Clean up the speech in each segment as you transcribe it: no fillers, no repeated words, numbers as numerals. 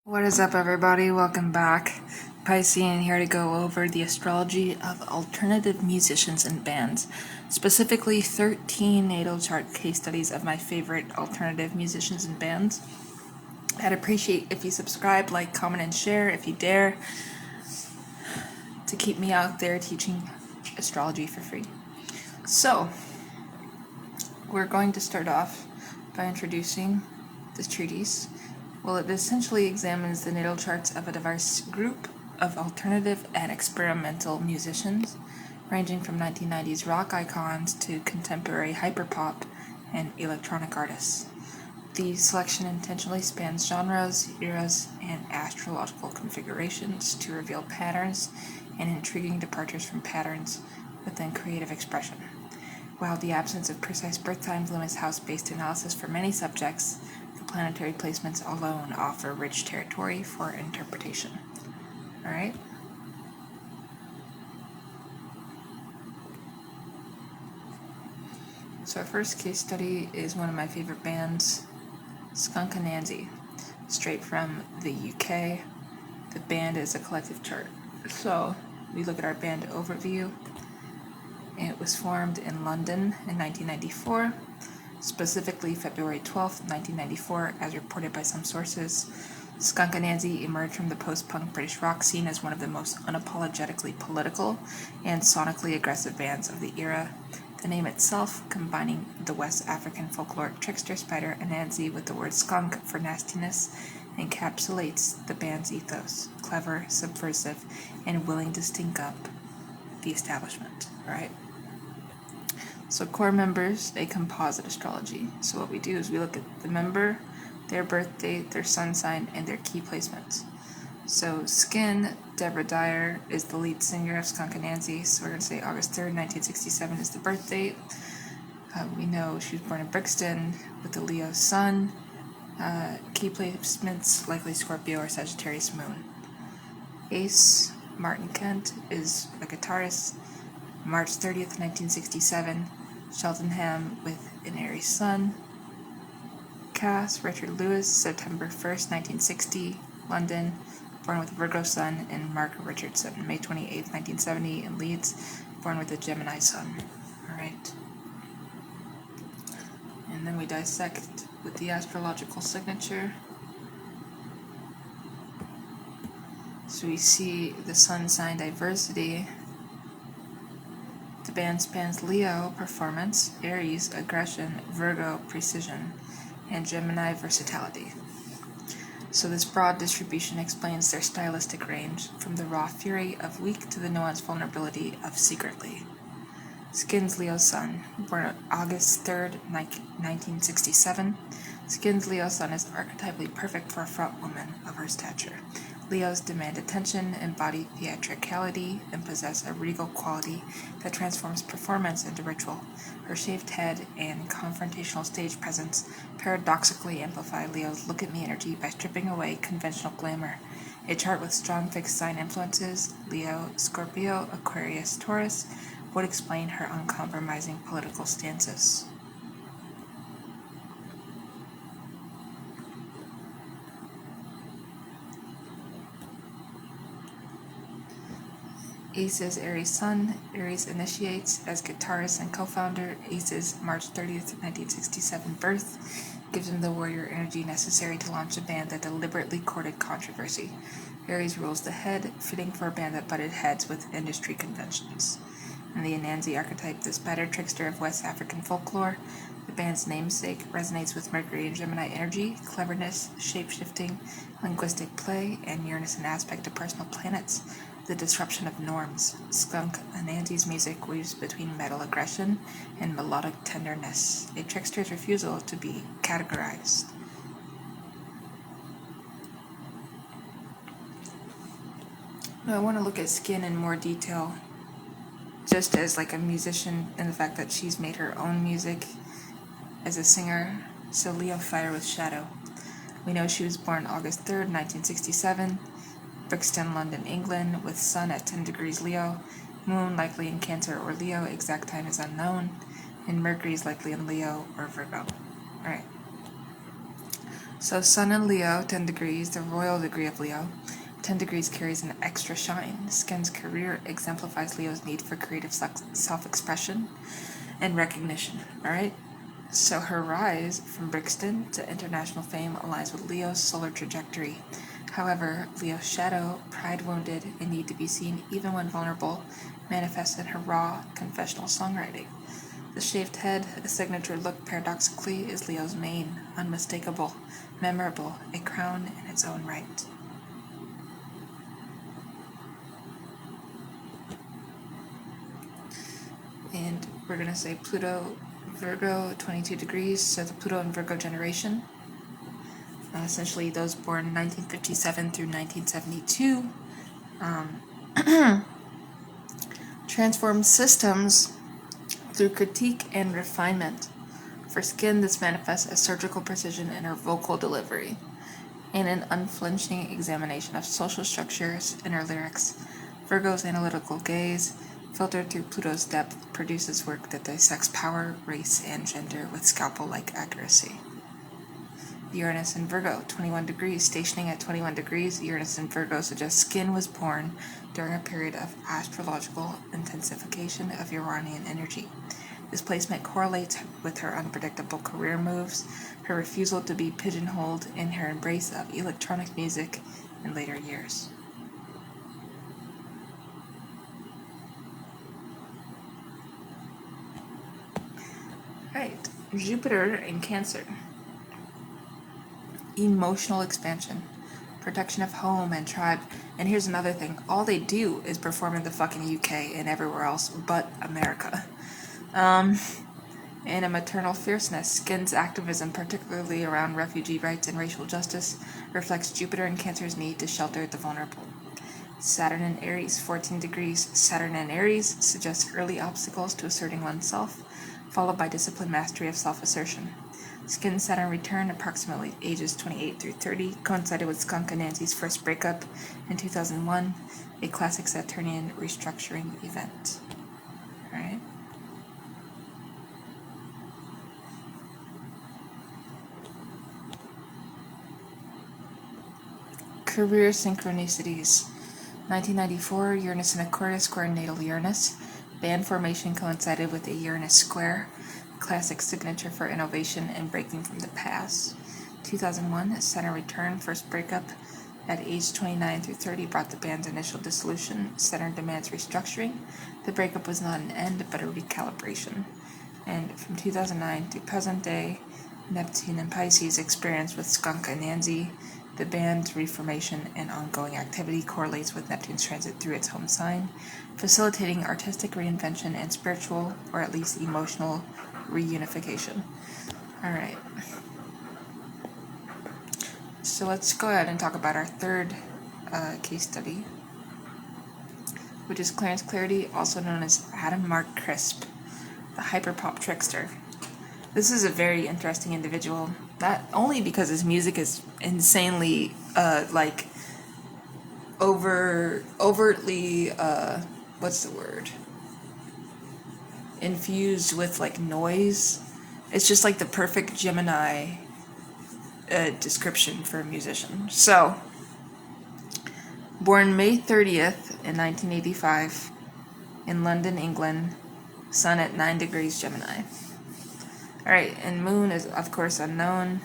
What is up, everybody? Welcome back. Piscean here to go over the astrology of alternative musicians and bands, specifically 13 natal chart case studies of my favorite alternative musicians and bands. I'd appreciate if you subscribe, like, comment, and share if you dare, to keep me out there teaching astrology for free. So, we're going to start off by introducing this treatise. Well, it essentially examines the natal charts of a diverse group of alternative and experimental musicians, ranging from 1990s rock icons to contemporary hyperpop and electronic artists. The selection intentionally spans genres, eras, and astrological configurations to reveal patterns and intriguing departures from patterns within creative expression. While the absence of precise birth times limits house-based analysis for many subjects, the planetary placements alone offer rich territory for interpretation. Alright? So our first case study is one of my favorite bands, Skunk Anansie, straight from the UK. The band is a collective chart. So we look at our band overview. It was formed in London in 1994, specifically February 12, 1994, as reported by some sources. Skunk Anansie emerged from the post-punk British rock scene as one of the most unapologetically political and sonically aggressive bands of the era. The name itself, combining the West African folkloric trickster spider Anansie with the word skunk for nastiness, encapsulates the band's ethos: clever, subversive, and willing to stink up the establishment, right? So core members, a composite astrology. So what we do is we look at the member, their birth date, their sun sign, and their key placements. So Skin, Deborah Dyer, is the lead singer of Skunk Anansie. So we're going to say August 3rd, 1967 is the birth date. We know she was born in Brixton with the Leo sun. Key placements, likely Scorpio or Sagittarius moon. Ace, Martin Kent, is a guitarist. March 30th, 1967, Cheltenham with an Aries sun. Cass, Richard Lewis, September 1st, 1960, London, born with Virgo sun. And Mark Richardson, May 28th, 1970, in Leeds, born with a Gemini sun. Alright. And then we dissect with the astrological signature. So we see the sun sign diversity. The band spans Leo, performance, Aries, aggression, Virgo, precision, and Gemini, versatility. So this broad distribution explains their stylistic range, from the raw fury of weak to the nuanced vulnerability of secretly. Skin's Leo sun, born August 3rd, 1967. Skin's Leo sun is archetypally perfect for a front woman of her stature. Leos demand attention, embody theatricality, and possess a regal quality that transforms performance into ritual. Her shaved head and confrontational stage presence paradoxically amplify Leo's look-at-me energy by stripping away conventional glamour. A chart with strong fixed sign influences, Leo, Scorpio, Aquarius, Taurus, would explain her uncompromising political stances. Ace's Aries sun. Aries initiates as guitarist and co-founder. Ace's March 30th, 1967 birth gives him the warrior energy necessary to launch a band that deliberately courted controversy. Aries rules the head, fitting for a band that butted heads with industry conventions. In the Anansie archetype, the spider trickster of West African folklore, the band's namesake resonates with Mercury and Gemini energy, cleverness, shape-shifting, linguistic play, and Uranus in aspect to personal planets, the disruption of norms. Skunk Anansi's music weaves between metal aggression and melodic tenderness, a trickster's refusal to be categorized. Now I want to look at Skin in more detail, just as like a musician, and the fact that she's made her own music as a singer. So Leo Fire with Shadow. We know she was born August 3rd, 1967, Brixton, London, England, with Sun at 10 degrees Leo, Moon likely in Cancer or Leo, exact time is unknown, and Mercury is likely in Leo or Virgo. Alright. So Sun in Leo, 10 degrees, the royal degree of Leo. 10 degrees carries an extra shine. Skin's career exemplifies Leo's need for creative self-expression and recognition. Alright? So her rise from Brixton to international fame aligns with Leo's solar trajectory. However, Leo's shadow, pride-wounded, and need to be seen even when vulnerable, manifests in her raw, confessional songwriting. The shaved head, a signature look paradoxically, is Leo's mane, unmistakable, memorable, a crown in its own right. And we're going to say Pluto, Virgo, 22 degrees, so the Pluto and Virgo generation. Essentially those born 1957 through 1972. Transform systems through critique and refinement. For Skin, this manifests as surgical precision in her vocal delivery and an unflinching examination of social structures in her lyrics. Virgo's analytical gaze, filtered through Pluto's depth, produces work that dissects power, race, and gender with scalpel-like accuracy. Uranus in Virgo, 21 degrees. Stationing at 21 degrees, Uranus in Virgo suggests Skin was born during a period of astrological intensification of Uranian energy. This placement correlates with her unpredictable career moves, her refusal to be pigeonholed, and her embrace of electronic music in later years. Right, Jupiter in Cancer. Emotional expansion, protection of home and tribe. And here's another thing, all they do is perform in the fucking UK and everywhere else but America. And a maternal fierceness. Skin's activism, particularly around refugee rights and racial justice, reflects Jupiter and Cancer's need to shelter the vulnerable. Saturn in Aries, 14 degrees. Saturn in Aries suggests early obstacles to asserting oneself, followed by disciplined mastery of self-assertion. Skin Saturn return, approximately ages 28 through 30, coincided with Skunk and Nancy's first breakup in 2001, a classic Saturnian restructuring event. Alright. Career synchronicities. 1994, Uranus in Aquarius square natal Uranus. Band formation coincided with a Uranus square, classic signature for innovation and breaking from the past. 2001, Saturn return, first breakup at age 29 through 30 brought the band's initial dissolution. Saturn demands restructuring. The breakup was not an end, but a recalibration. And from 2009 to present day, Neptune and Pisces experience with Skunk and Nancy. The band's reformation and ongoing activity correlates with Neptune's transit through its home sign, facilitating artistic reinvention and spiritual, or at least emotional, reunification. Alright. So let's go ahead and talk about our third case study, which is Clarence Clarity, also known as Adam Mark Crisp, the hyperpop trickster. This is a very interesting individual, not only because his music is insanely, overtly, infused with, noise. It's just, the perfect Gemini description for a musician. So, born May 30th in 1985 in London, England, Sun at 9 degrees Gemini. Alright, and Moon is of course unknown.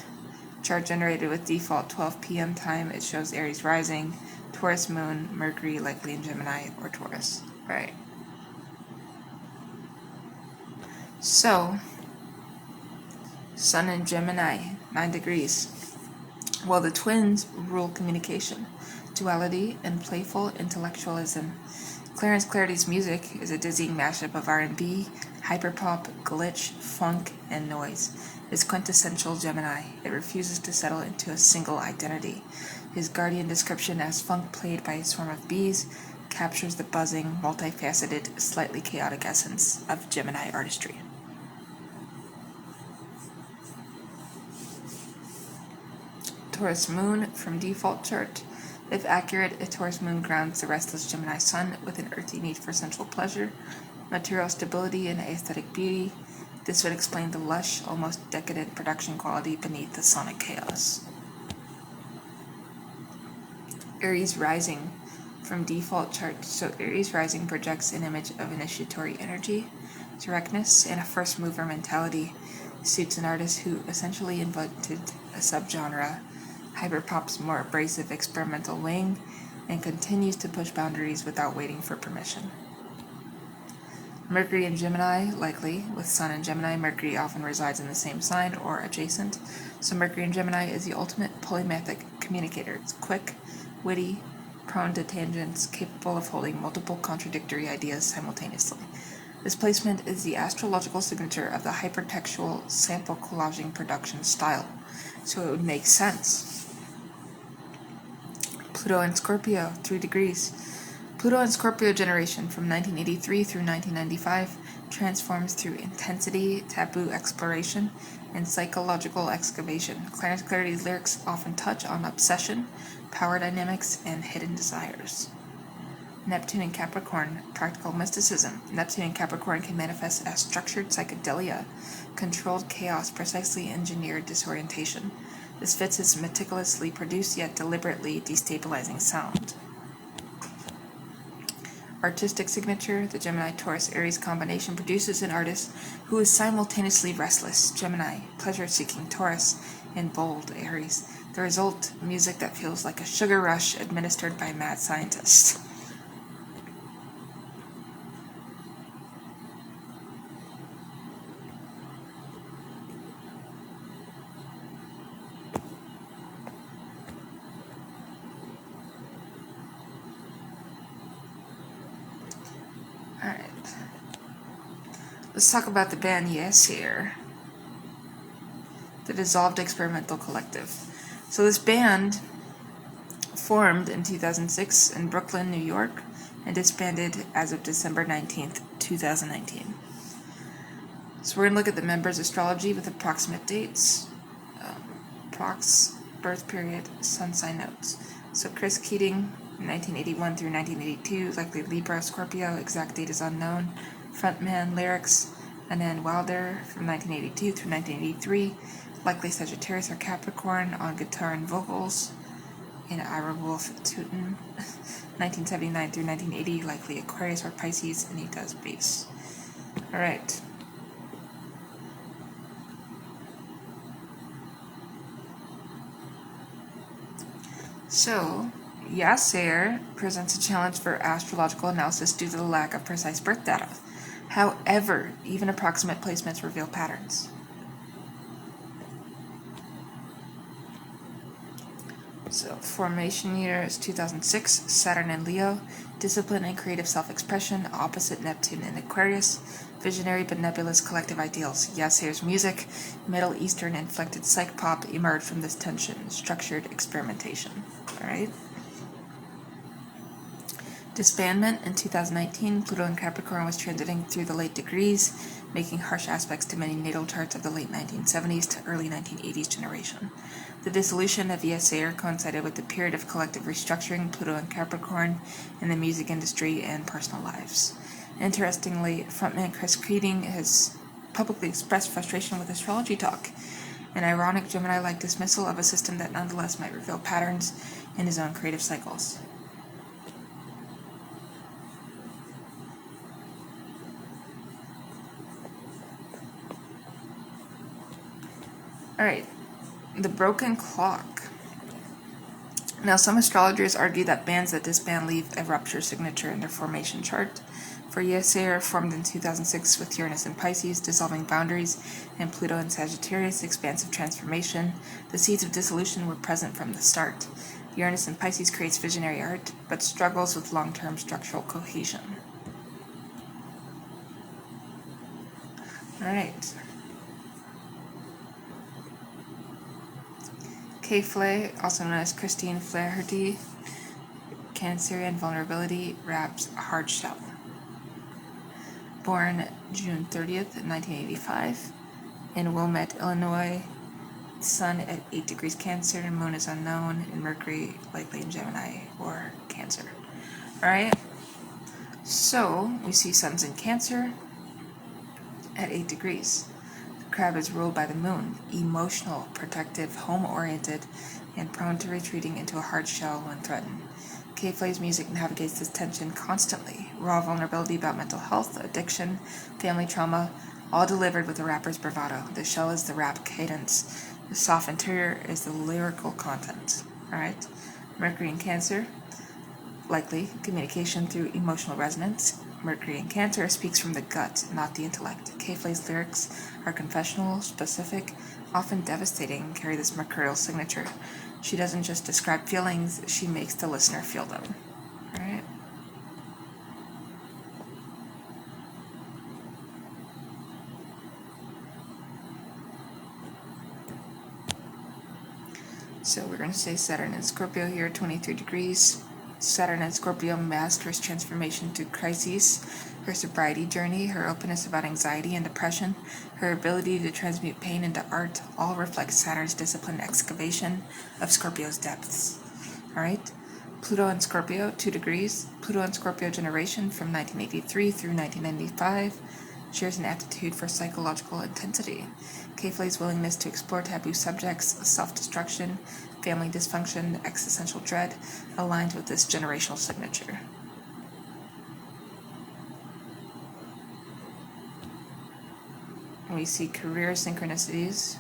Chart generated with default 12 p.m. time. It shows Aries rising, Taurus Moon, Mercury likely in Gemini or Taurus. Alright. So, Sun in Gemini, 9 degrees. Well, the twins rule communication, duality, and playful intellectualism. Clarence Clarity's music is a dizzying mashup of R&B, hyperpop, glitch, funk, and noise. It's quintessential Gemini. It refuses to settle into a single identity. His guardian description as funk played by a swarm of bees captures the buzzing, multifaceted, slightly chaotic essence of Gemini artistry. Taurus Moon from default chart. If accurate, a Taurus Moon grounds the restless Gemini Sun with an earthy need for sensual pleasure, material stability, and aesthetic beauty. This would explain the lush, almost decadent production quality beneath the sonic chaos. Aries rising from default chart. So Aries rising projects an image of initiatory energy, directness, and a first mover mentality. Suits an artist who essentially invented a subgenre, hyperpop's more abrasive experimental wing, and continues to push boundaries without waiting for permission. Mercury in Gemini, likely. With Sun in Gemini, Mercury often resides in the same sign or adjacent. So Mercury in Gemini is the ultimate polymathic communicator. It's quick, witty, prone to tangents, capable of holding multiple contradictory ideas simultaneously. This placement is the astrological signature of the hypertextual sample collaging production style, so it would make sense. Pluto in Scorpio, 3 degrees. Pluto in Scorpio generation from 1983 through 1995 transforms through intensity, taboo exploration, and psychological excavation. Clarence Clarity's lyrics often touch on obsession, power dynamics, and hidden desires. Neptune in Capricorn, practical mysticism. Neptune in Capricorn can manifest as structured psychedelia, controlled chaos, precisely engineered disorientation. This fits his meticulously produced yet deliberately destabilizing sound. Artistic signature, the Gemini-Taurus-Aries combination produces an artist who is simultaneously restless, Gemini, pleasure-seeking Taurus, and bold, Aries. The result, music that feels like a sugar rush administered by mad scientists. Alright. Let's talk about the band Yes here. The Dissolved Experimental Collective. So this band formed in 2006 in Brooklyn, New York, and disbanded as of December 19th, 2019. So we're going to look at the members' astrology with approximate dates, prox, birth period, sun sign notes. So Chris Keating, 1981 through 1982, likely Libra, Scorpio, exact date is unknown. Frontman, lyrics, Anand Wilder from 1982 through 1983, likely Sagittarius or Capricorn on guitar and vocals. And Ira Wolf Tootin, 1979 through 1980, likely Aquarius or Pisces, and he does bass. Alright. So, Yasser presents a challenge for astrological analysis due to the lack of precise birth data. However, even approximate placements reveal patterns. So, formation year is 2006, Saturn in Leo, discipline and creative self-expression, opposite Neptune in Aquarius, visionary but nebulous collective ideals. Yasser's music, Middle Eastern inflected psych pop emerged from this tension, structured experimentation. Alright? Disbandment in 2019, Pluto in Capricorn was transiting through the late degrees, making harsh aspects to many natal charts of the late 1970s to early 1980s generation. The dissolution of Yasser coincided with the period of collective restructuring Pluto in Capricorn in the music industry and personal lives. Interestingly, frontman Chris Keating has publicly expressed frustration with astrology talk, an ironic Gemini-like dismissal of a system that nonetheless might reveal patterns in his own creative cycles. Alright, the broken clock. Now, some astrologers argue that bands that disband leave a rupture signature in their formation chart. For Yasser, formed in 2006 with Uranus in Pisces, dissolving boundaries, and Pluto in Sagittarius, expansive transformation, the seeds of dissolution were present from the start. Uranus in Pisces creates visionary art, but struggles with long-term structural cohesion. Alright. Kay Flay, also known as Christine Flaherty, Cancerian vulnerability, raps hard shell. Born June 30th, 1985, in Wilmette, Illinois. Sun at 8 degrees Cancer, and Moon is unknown, and Mercury likely in Gemini or Cancer. Alright, so we see Sun's in Cancer at 8 degrees. The crab is ruled by the Moon, emotional, protective, home-oriented, and prone to retreating into a hard shell when threatened. K-Flay's music navigates this tension constantly. Raw vulnerability about mental health, addiction, family trauma, all delivered with the rapper's bravado. The shell is the rap cadence. The soft interior is the lyrical content. Alright? Mercury in Cancer, likely communication through emotional resonance. Mercury in Cancer speaks from the gut, not the intellect. K-Flay's lyrics are confessional, specific, often devastating, and carry this mercurial signature. She doesn't just describe feelings, she makes the listener feel them. Alright? So we're going to say Saturn in Scorpio here, 23 degrees. Saturn in Scorpio masters transformation through crises, her sobriety journey, her openness about anxiety and depression, her ability to transmute pain into art, all reflect Saturn's disciplined excavation of Scorpio's depths. Alright? Pluto in Scorpio, 2 degrees. Pluto in Scorpio generation from 1983 through 1995 shares an aptitude for psychological intensity. K-Flay's willingness to explore taboo subjects, self-destruction, family dysfunction, existential dread, aligns with this generational signature. We see career synchronicities.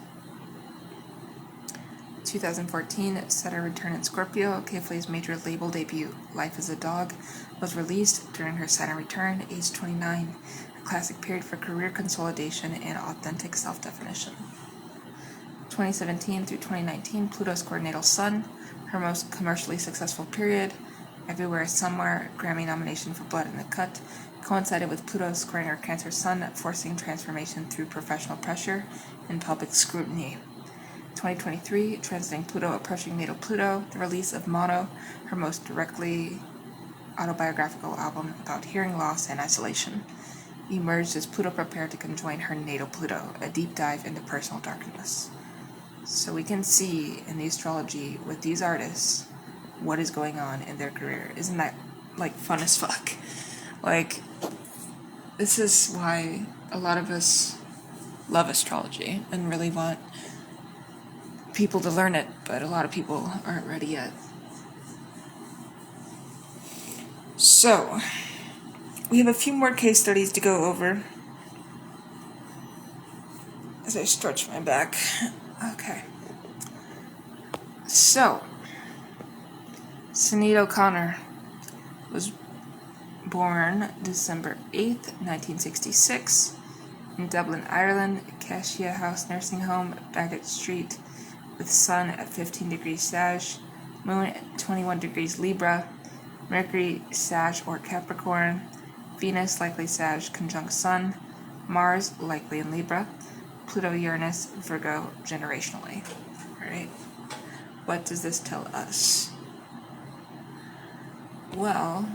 2014, Saturn return in Scorpio. K-Flay's major label debut, Life as a Dog, was released during her Saturn return, age 29, a classic period for career consolidation and authentic self-definition. 2017 through 2019, Pluto squared natal Sun, her most commercially successful period. Everywhere Somewhere, Grammy nomination for Blood in the Cut, coincided with Pluto squaring her Cancer Sun, forcing transformation through professional pressure and public scrutiny. 2023, transiting Pluto approaching natal Pluto, the release of Mono, her most directly autobiographical album about hearing loss and isolation, emerged as Pluto prepared to conjoin her natal Pluto, a deep dive into personal darkness. So we can see in the astrology with these artists what is going on in their career. Isn't that like fun as fuck? Like, this is why a lot of us love astrology and really want people to learn it, but a lot of people aren't ready yet. So, we have a few more case studies to go over as I stretch my back. Okay. So, Sinead O'Connor was born December 8th, 1966, in Dublin, Ireland, Cassia House Nursing Home, Bagot Street, with Sun at 15 degrees Sag, Moon at 21 degrees Libra, Mercury Sag or Capricorn, Venus likely Sag conjunct Sun, Mars likely in Libra, Pluto Uranus Virgo generationally. Alright, what does this tell us? Well,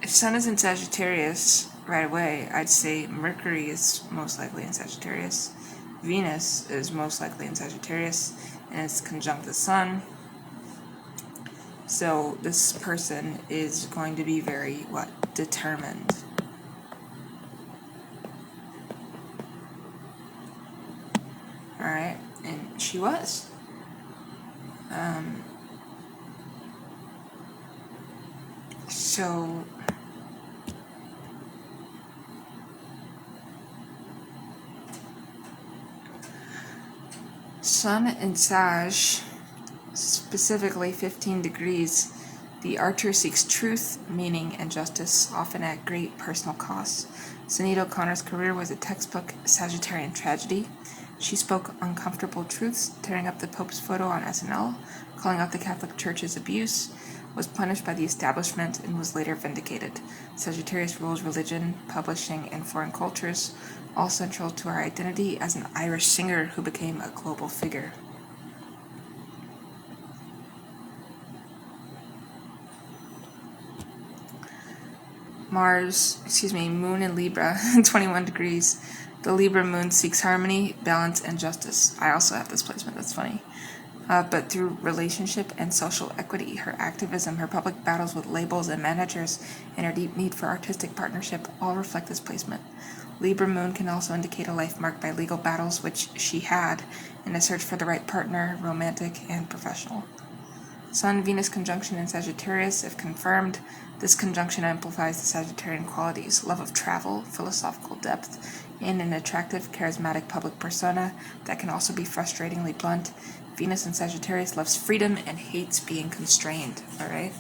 if Sun is in Sagittarius right away, I'd say Mercury is most likely in Sagittarius, Venus is most likely in Sagittarius, and it's conjunct the Sun. So this person is going to be very, determined. Alright, and she was. So Sun in Sag, specifically 15 degrees, the archer seeks truth, meaning, and justice, often at great personal cost. Sinead O'Connor's career was a textbook Sagittarian tragedy. She spoke uncomfortable truths, tearing up the Pope's photo on SNL, calling out the Catholic Church's abuse, was punished by the establishment, and was later vindicated. Sagittarius rules religion, publishing, and foreign cultures, all central to her identity as an Irish singer who became a global figure. Moon in Libra, 21 degrees. The Libra moon seeks harmony, balance, and justice. I also have this placement, that's funny. but through relationship and social equity. Her activism, her public battles with labels and managers, and her deep need for artistic partnership all reflect this placement. Libra moon can also indicate a life marked by legal battles, which she had, in a search for the right partner, romantic and professional. Sun-Venus conjunction in Sagittarius, if confirmed, this conjunction amplifies the Sagittarian qualities: love of travel, philosophical depth, and an attractive, charismatic public persona that can also be frustratingly blunt. Venus in Sagittarius loves freedom and hates being constrained, alright?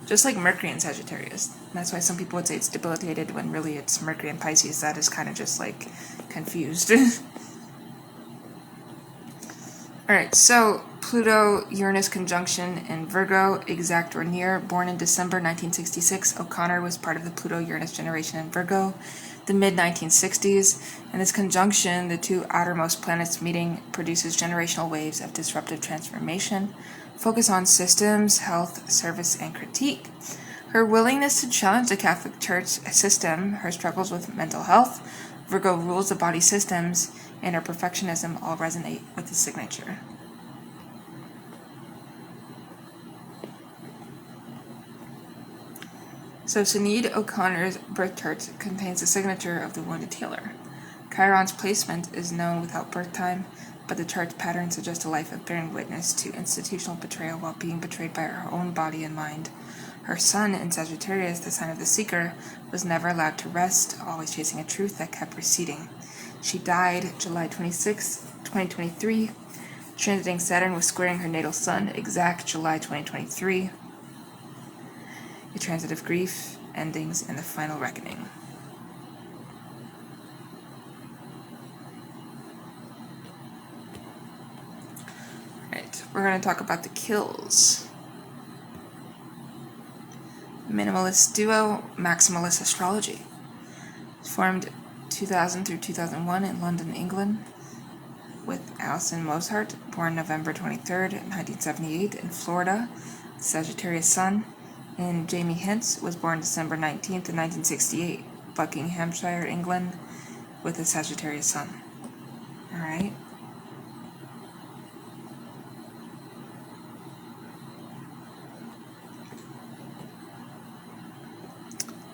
Just like Mercury in Sagittarius. That's why some people would say it's debilitated when really it's Mercury in Pisces that is kind of just like confused. Alright, so Pluto-Uranus conjunction in Virgo, exact or near. Born in December 1966, O'Connor was part of the Pluto-Uranus generation in Virgo, the mid-1960s. And this conjunction, the two outermost planets meeting, produces generational waves of disruptive transformation. Focus on systems, health, service, and critique. Her willingness to challenge the Catholic Church system, her struggles with mental health, Virgo rules the body systems, and her perfectionism all resonate with the signature. So Sinead O'Connor's birth chart contains the signature of the wounded healer. Chiron's placement is known without birth time, but the chart's pattern suggests a life of bearing witness to institutional betrayal while being betrayed by her own body and mind. Her sun in Sagittarius, the sign of the seeker, was never allowed to rest, always chasing a truth that kept receding. She died July 26, 2023. Transiting Saturn was squaring her natal sun, exact July 2023. A transit of grief, endings, and the final reckoning. Alright, we're going to talk about the kills. Minimalist duo, Maximalist Astrology. Formed 2000 through 2001 in London, England, with Alison Mozart, born November 23rd, 1978, in Florida, Sagittarius Sun, and Jamie Hintz was born December 19th, 1968, Buckinghamshire, England, with a Sagittarius Sun. Alright.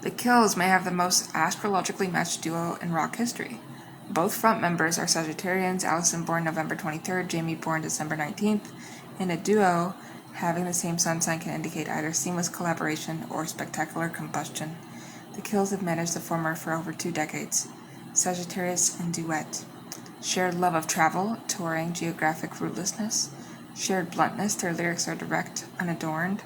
The kills may have the most astrologically matched duo in rock history. Both front members are Sagittarians, Alison born November 23rd, Jamie born December 19th. In a duo, having the same sun sign can indicate either seamless collaboration or spectacular combustion. The kills have managed the former for over 2 decades. Sagittarius and duet. Shared love of travel, touring, geographic rootlessness. Shared bluntness, their lyrics are direct, unadorned.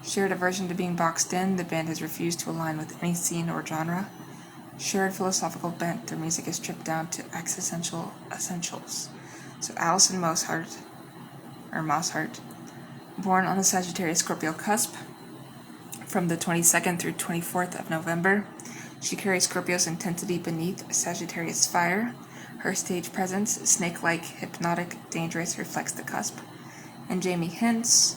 Shared aversion to being boxed in, the band has refused to align with any scene or genre. Shared philosophical bent, their music is stripped down to existential essentials. So Alison Mozart, born on the Sagittarius-Scorpio cusp, from the 22nd through 24th of November. She carries Scorpio's intensity beneath Sagittarius fire. Her stage presence, snake-like, hypnotic, dangerous, reflects the cusp. And Jamie Hintz,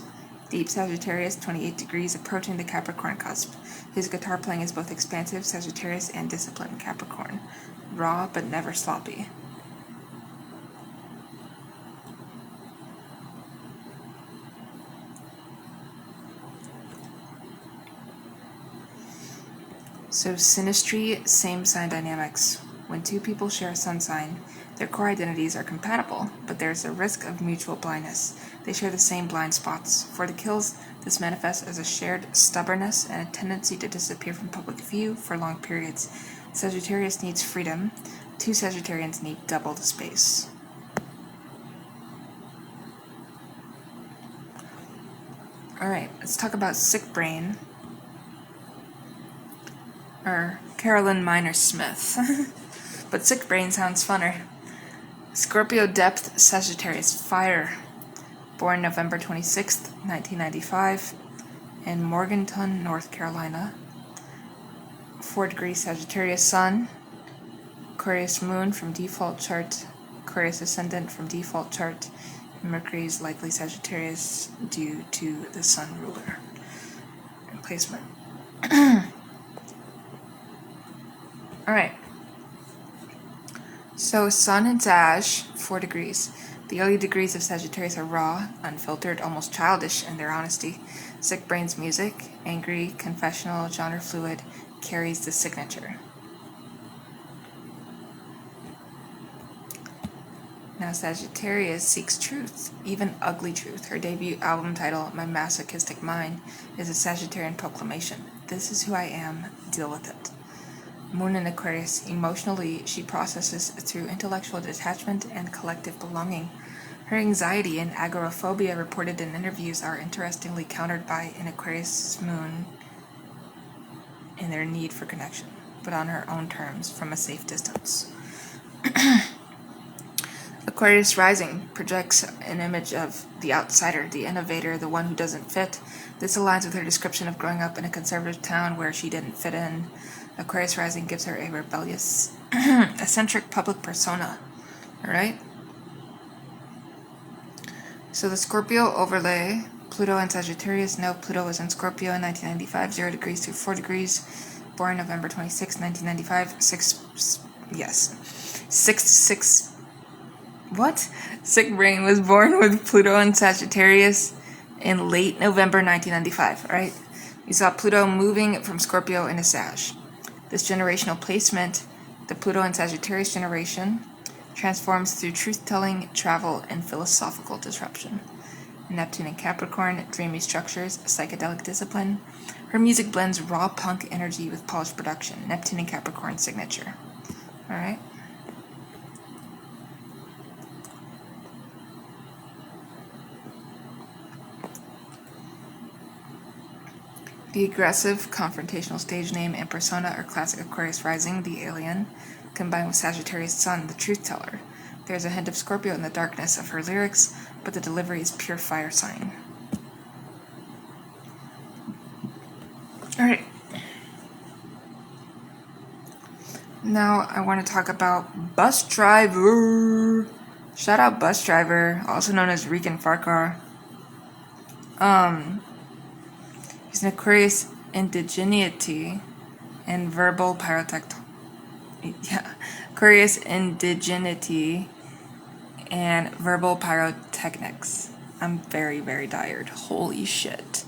deep Sagittarius, 28 degrees, approaching the Capricorn cusp. His guitar playing is both expansive Sagittarius and disciplined Capricorn. Raw but never sloppy. So synastry, same sign dynamics. When two people share a sun sign, their core identities are compatible, but there's a risk of mutual blindness. They share the same blind spots. For the kills, this manifests as a shared stubbornness and a tendency to disappear from public view for long periods. Sagittarius needs freedom. 2 Sagittarians need double the space. Alright, let's talk about sick brain. Or Carolyn Minor Smith. But sick brain sounds funner. Scorpio depth, Sagittarius fire. Born November 26th, 1995, in Morganton, North Carolina. 4 degrees Sagittarius sun. Aquarius moon from default chart. Aquarius ascendant from default chart. Mercury is likely Sagittarius due to the sun ruler and placement. Alright. So sun and Sag, 4 degrees. The early degrees of Sagittarius are raw, unfiltered, almost childish in their honesty. Sick Brain's music, angry, confessional, genre fluid, carries the signature. Now Sagittarius seeks truth, even ugly truth. Her debut album title, My Masochistic Mind, is a Sagittarian proclamation. This is who I am, deal with it. Moon in Aquarius, emotionally, she processes through intellectual detachment and collective belonging. Her anxiety and agoraphobia reported in interviews are interestingly countered by an Aquarius moon in their need for connection, but on her own terms, from a safe distance. Aquarius rising projects an image of the outsider, the innovator, the one who doesn't fit. This aligns with her description of growing up in a conservative town where she didn't fit in. Aquarius rising gives her a rebellious, eccentric public persona. Alright? So the Scorpio overlay, Pluto and Sagittarius. No, Pluto was in Scorpio in 1995, 0 degrees to 4 degrees. Born November 26, 1995. Sick Brain was born with Pluto and Sagittarius in late November 1995, alright? You saw Pluto moving from Scorpio into Sag. This generational placement, the Pluto and Sagittarius generation, transforms through truth-telling, travel, and philosophical disruption. Neptune in Capricorn, dreamy structures, psychedelic discipline. Her music blends raw punk energy with polished production. Neptune in Capricorn signature. Alright? The aggressive, confrontational stage name and persona are classic Aquarius rising, the alien, combined with Sagittarius sun, the truth teller. There's a hint of Scorpio in the darkness of her lyrics, but the delivery is pure fire sign. Alright. Now I want to talk about Bus Driver. Shout out Bus Driver, also known as Rican Farquhar. He's an Aquarius indigeneity and verbal Aquarius indigeneity and verbal pyrotechnics. I'm very, very tired. Holy shit.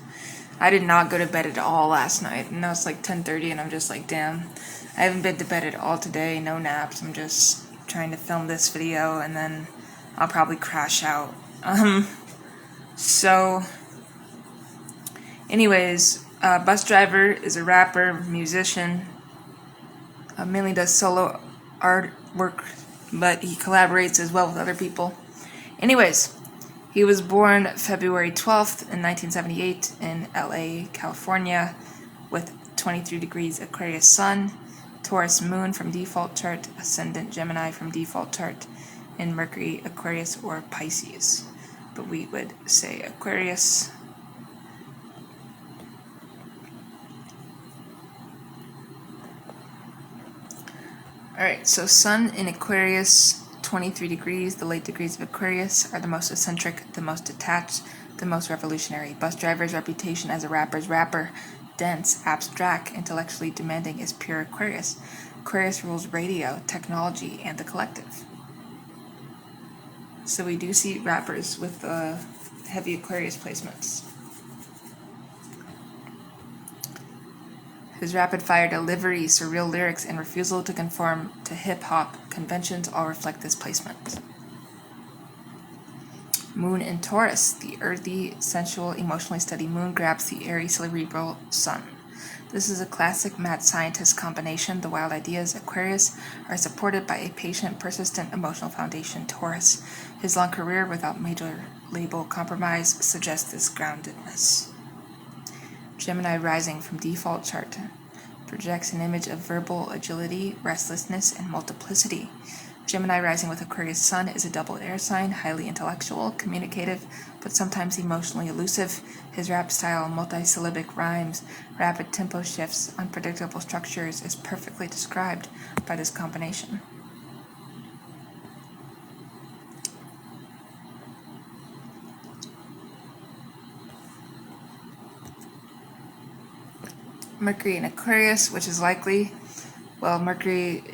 I did not go to bed at all last night. And now it's like 10:30 and I'm just like, damn. I haven't been to bed at all today. No naps. I'm just trying to film this video and then I'll probably crash out. Anyways, Bus Driver is a rapper, musician, mainly does solo artwork, but he collaborates as well with other people. Anyways, he was born February 12th in 1978 in LA, California, with 23 degrees Aquarius sun, Taurus moon from default chart, ascendant Gemini from default chart, and Mercury Aquarius or Pisces. But we would say Aquarius. Alright, so Sun in Aquarius, 23 degrees. The late degrees of Aquarius are the most eccentric, the most detached, the most revolutionary. Bus Driver's reputation as a rapper's rapper, dense, abstract, intellectually demanding, is pure Aquarius. Aquarius rules radio, technology, and the collective. So we do see rappers with heavy Aquarius placements. His rapid-fire delivery, surreal lyrics, and refusal to conform to hip-hop conventions all reflect this placement. Moon in Taurus, the earthy, sensual, emotionally steady moon grabs the airy, cerebral sun. This is a classic mad scientist combination. The wild ideas, Aquarius, are supported by a patient, persistent, emotional foundation, Taurus. His long career without major label compromise suggests this groundedness. Gemini rising from default chart projects an image of verbal agility, restlessness, and multiplicity. Gemini rising with Aquarius sun is a double air sign, highly intellectual, communicative, but sometimes emotionally elusive. His rap style, multisyllabic rhymes, rapid tempo shifts, unpredictable structures is perfectly described by this combination. Mercury in Aquarius, which is likely, well, Mercury,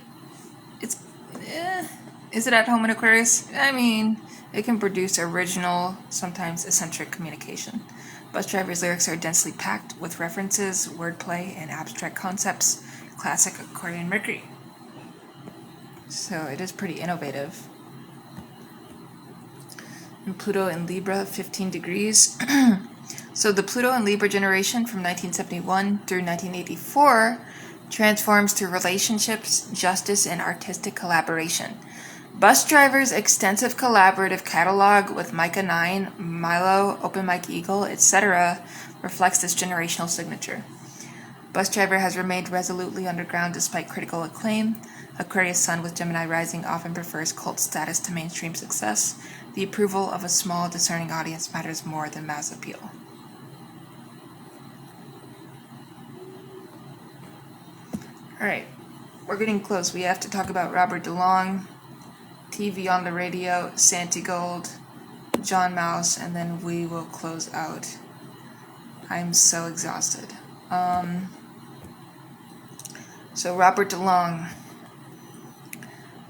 is it at home in Aquarius? I mean, It can produce original, sometimes eccentric communication. Bus Driver's lyrics are densely packed with references, wordplay, and abstract concepts, classic Aquarian Mercury. So it is pretty innovative. And Pluto in Libra, 15 degrees. So the Pluto and Libra generation from 1971 through 1984 transforms through relationships, justice, and artistic collaboration. Bus Driver's extensive collaborative catalog with Micah 9, Milo, Open Mike Eagle, etc. reflects this generational signature. Bus Driver has remained resolutely underground despite critical acclaim. Aquarius Sun with Gemini rising often prefers cult status to mainstream success. The approval of a small, discerning audience matters more than mass appeal. Alright, we're getting close. We have to talk about Robert DeLong, TV on the Radio, Santigold, John Mouse, and then we will close out. I'm so exhausted. So Robert DeLong,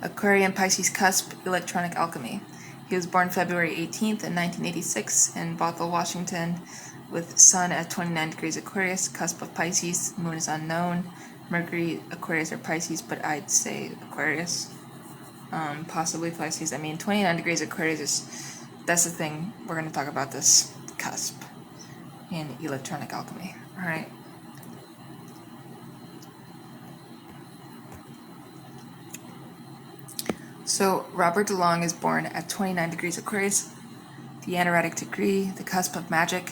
Aquarian Pisces cusp, electronic alchemy. He was born February 18th in 1986 in Bothell, Washington, with Sun at 29 degrees Aquarius, cusp of Pisces, Moon is unknown, Mercury, Aquarius or Pisces, but I'd say Aquarius, possibly Pisces. I mean, 29 degrees Aquarius that's the thing, we're going to talk about this cusp in electronic alchemy. Alright. So, Robert DeLong is born at 29 degrees Aquarius, the anaretic degree, the cusp of magic,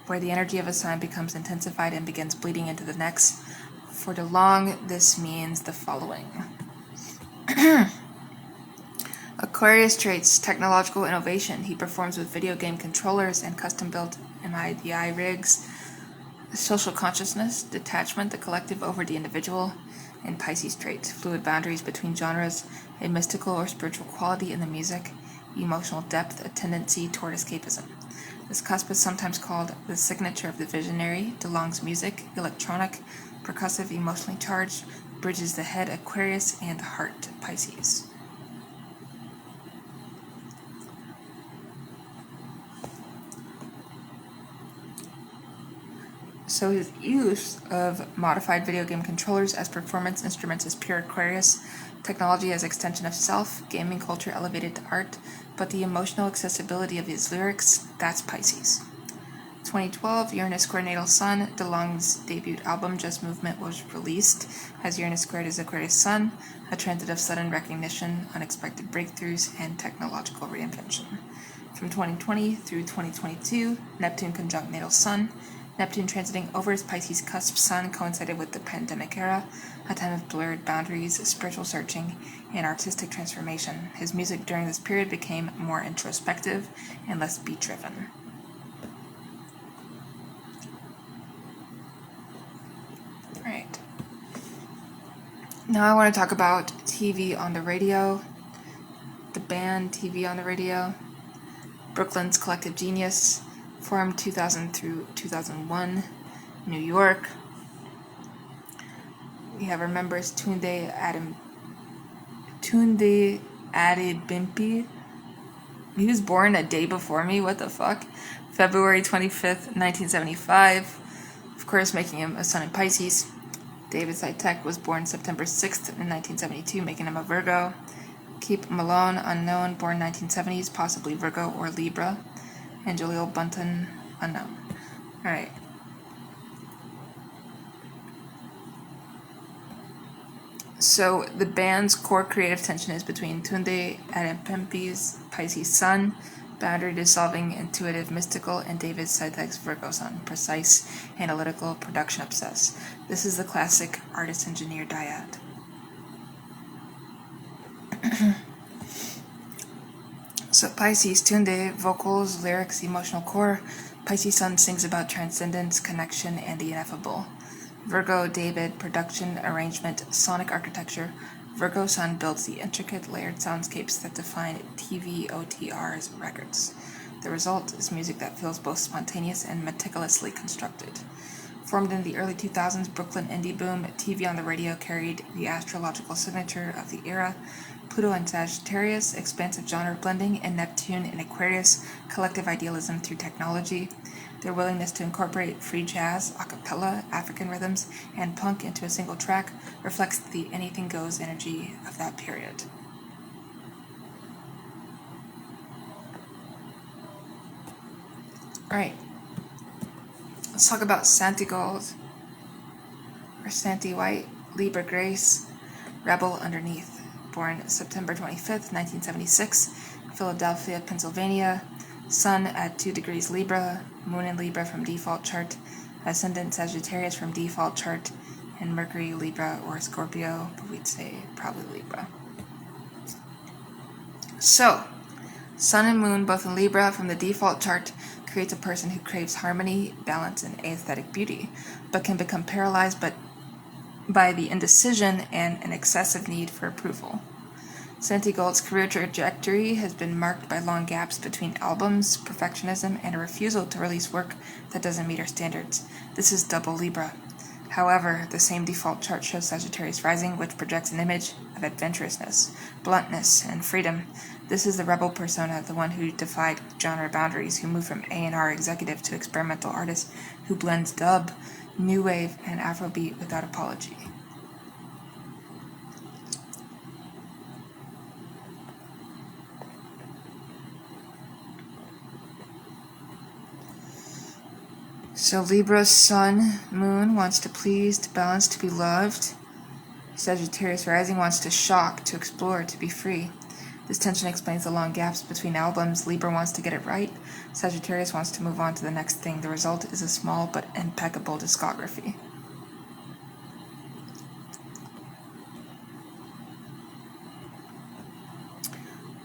where the energy of a sign becomes intensified and begins bleeding into the next. For DeLong, this means the following. Aquarius traits technological innovation. He performs with video game controllers and custom-built MIDI rigs. Social consciousness, detachment, the collective over the individual. And Pisces traits, fluid boundaries between genres, a mystical or spiritual quality in the music, emotional depth, a tendency toward escapism. This cusp is sometimes called the signature of the visionary. DeLong's music, electronic, percussive, emotionally charged, bridges the head Aquarius and heart Pisces. So his use of modified video game controllers as performance instruments is pure Aquarius, technology as extension of self, gaming culture elevated to art, but the emotional accessibility of his lyrics, that's Pisces. 2012, Uranus square natal Sun, DeLong's debut album Just Movement was released as Uranus squared his Aquarius Sun, a transit of sudden recognition, unexpected breakthroughs, and technological reinvention. From 2020 through 2022, Neptune conjunct natal Sun, Neptune transiting over his Pisces cusp Sun coincided with the pandemic era, a time of blurred boundaries, spiritual searching, and artistic transformation. His music during this period became more introspective and less beat-driven. Alright. Now I want to talk about TV on the Radio, the band TV on the Radio, Brooklyn's Collective Genius, formed 2000 through 2001, New York. We have our members Tunde Adebimpe. He was born a day before me, what the fuck? February 25th, 1975. Of course, making him a Sun in Pisces. David Sitek was born September 6th in 1972, making him a Virgo. Keep Malone, unknown, born 1970s, possibly Virgo or Libra. And Jaleel Bunton, unknown. Alright. So the band's core creative tension is between Tunde Adebimpe's Pisces Sun, boundary dissolving, intuitive, mystical, and David Sitek's Virgo Sun, precise, analytical, production obsessed. This is the classic artist-engineer dyad. So Pisces, Tunde, vocals, lyrics, emotional core. Pisces Sun sings about transcendence, connection, and the ineffable. Virgo, David, production, arrangement, sonic architecture. Virgo Sun builds the intricate, layered soundscapes that define TV OTR's records. The result is music that feels both spontaneous and meticulously constructed. Formed in the early 2000s Brooklyn indie boom, TV on the Radio carried the astrological signature of the era, Pluto in Sagittarius, expansive genre blending, and Neptune in Aquarius, collective idealism through technology. Their willingness to incorporate free jazz, a cappella, African rhythms, and punk into a single track reflects the anything goes energy of that period. Alright, let's talk about Santi Gold, or Santi White, Libra Grace, Rebel Underneath. Born September 25th, 1976, Philadelphia, Pennsylvania. Sun at 2 degrees Libra, Moon in Libra from default chart, Ascendant Sagittarius from default chart, and Mercury Libra or Scorpio, but we'd say probably Libra. So, Sun and Moon both in Libra from the default chart creates a person who craves harmony, balance, and aesthetic beauty, but can become paralyzed by the indecision and an excessive need for approval. Santi Gold's career trajectory has been marked by long gaps between albums, perfectionism, and a refusal to release work that doesn't meet her standards. This is double Libra. However, the same default chart shows Sagittarius rising, which projects an image of adventurousness, bluntness, and freedom. This is the rebel persona, the one who defied genre boundaries, who moved from A&R executive to experimental artist, who blends dub, new wave, and Afrobeat without apology. So Libra's Sun, Moon wants to please, to balance, to be loved. Sagittarius rising wants to shock, to explore, to be free. This tension explains the long gaps between albums. Libra wants to get it right. Sagittarius wants to move on to the next thing. The result is a small but impeccable discography.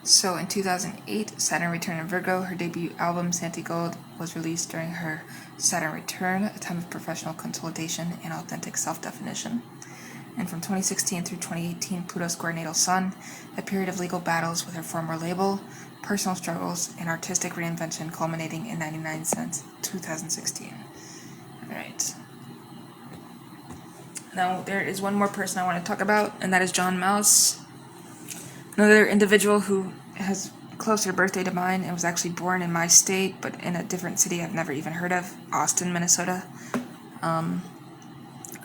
So in 2008, Saturn returned in Virgo. Her debut album, Santi Gold, was released during her Saturn return, a time of professional consolidation and authentic self-definition. And from 2016 through 2018, Pluto squared natal Sun, a period of legal battles with her former label, personal struggles, and artistic reinvention culminating in 99 Cents 2016. Alright. Now, there is one more person I want to talk about, and that is John Mouse. Another individual who has closer birthday to mine and was actually born in my state, but in a different city I've never even heard of, Austin, Minnesota.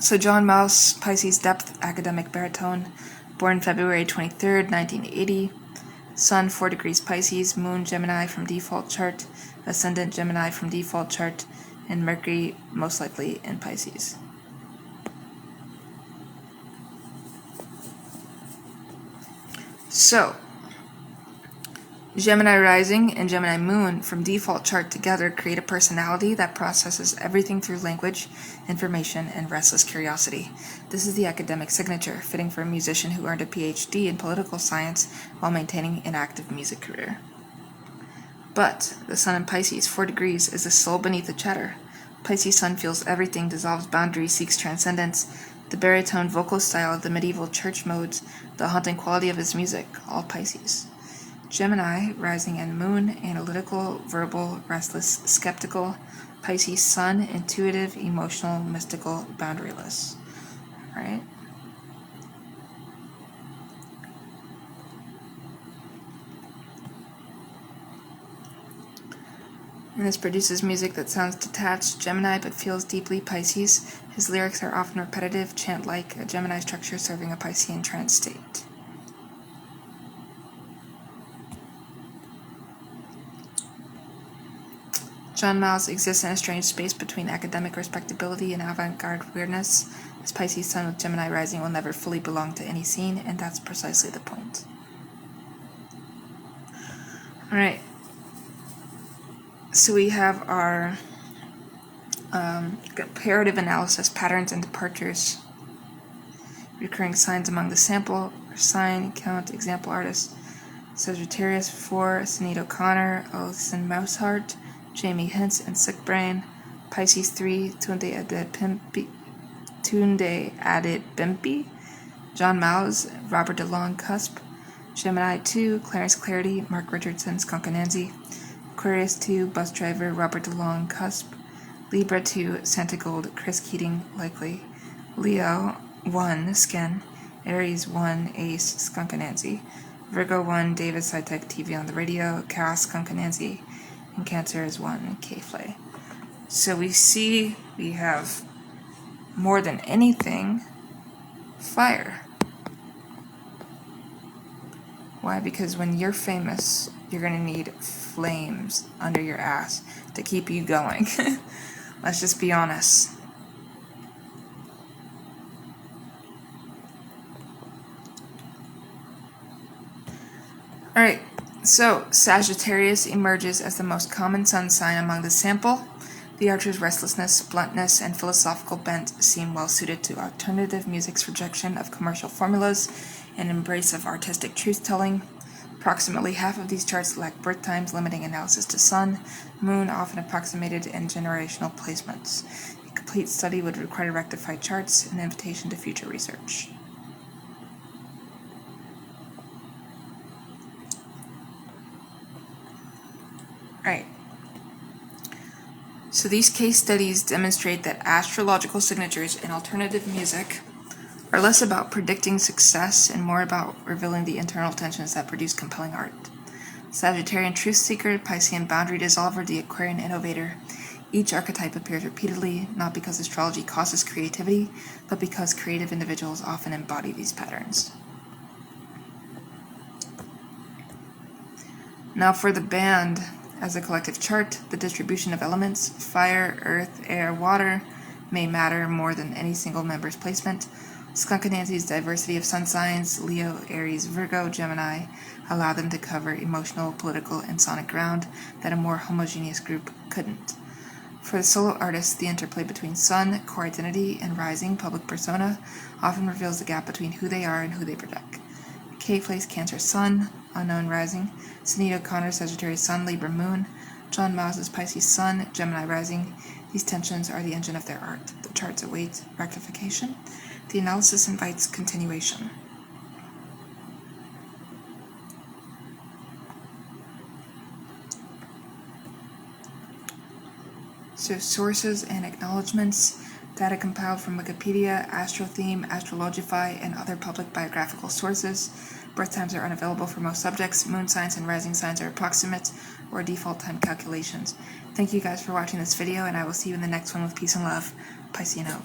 So John Mouse, Pisces depth, academic baritone, born February 23rd, 1980. Sun 4 degrees Pisces, Moon Gemini from default chart, Ascendant Gemini from default chart, and Mercury most likely in Pisces. So, Gemini rising and Gemini moon from default chart together create a personality that processes everything through language, information, and restless curiosity. This is the academic signature, fitting for a musician who earned a PhD in political science while maintaining an active music career. But the Sun in Pisces, 4 degrees, is the soul beneath the chatter. Pisces Sun feels everything, dissolves boundaries, seeks transcendence. The baritone vocal style, the medieval church modes, the haunting quality of his music, all Pisces. Gemini, rising and moon, analytical, verbal, restless, skeptical. Pisces Sun, intuitive, emotional, mystical, boundaryless. Alright? And this produces music that sounds detached, Gemini, but feels deeply Pisces. His lyrics are often repetitive, chant-like, a Gemini structure serving a Piscean trance state. John Miles exists in a strange space between academic respectability and avant-garde weirdness. His Pisces Sun with Gemini rising will never fully belong to any scene, and that's precisely the point. Alright. So we have our comparative analysis, patterns and departures, recurring signs among the sample, or sign, count, example artists. Sagittarius 4, Sinead O'Connor, Alison Mouseheart, Jamie Hintz, and Sick Brain. Pisces 3, Tunde Added Bimpi, John Mouse, Robert DeLong Cusp. Gemini 2, Clarence Clarity, Mark Richardson, Skunk Anansi. Aquarius 2, Bus Driver, Robert DeLong Cusp. Libra 2, Santa Gold, Chris Keating, likely. Leo 1, Skin. Aries 1, Ace, Skunk Anansi. Virgo 1, David Sitek TV on the radio, Chaos, Skunk Anansi, and Cancer is 1, K-Flay. So we see we have, more than anything, fire. Why? Because when you're famous, you're going to need flames under your ass to keep you going. Let's just be honest. Alright, so Sagittarius emerges as the most common sun sign among the sample. The archer's restlessness, bluntness, and philosophical bent seem well suited to alternative music's rejection of commercial formulas and embrace of artistic truth-telling. Approximately half of these charts lack birth times, limiting analysis to sun, moon, often approximated, and generational placements. A complete study would require rectified charts, an invitation to future research. Alright. So these case studies demonstrate that astrological signatures in alternative music are less about predicting success and more about revealing the internal tensions that produce compelling art. Sagittarian truth seeker, Piscean boundary dissolver, the Aquarian innovator. Each archetype appears repeatedly, not because astrology causes creativity, but because creative individuals often embody these patterns. Now for the band, as a collective chart, the distribution of elements, fire, earth, air, water, may matter more than any single member's placement. Skunk Anansi's diversity of sun signs, Leo, Aries, Virgo, Gemini, allow them to cover emotional, political, and sonic ground that a more homogeneous group couldn't. For the solo artist, the interplay between sun, core identity, and rising public persona often reveals the gap between who they are and who they project. K-Flay's Cancer Sun, Unknown Rising, Sinead O'Connor's Sagittarius Sun, Libra Moon, John Miles' Pisces Sun, Gemini Rising. These tensions are the engine of their art. The charts await rectification. The analysis invites continuation. So sources and acknowledgements. Data compiled from Wikipedia, AstroTheme, Astrologify, and other public biographical sources. Birth times are unavailable for most subjects. Moon signs and rising signs are approximate or default time calculations. Thank you guys for watching this video, and I will see you in the next one with peace and love. Piscean out.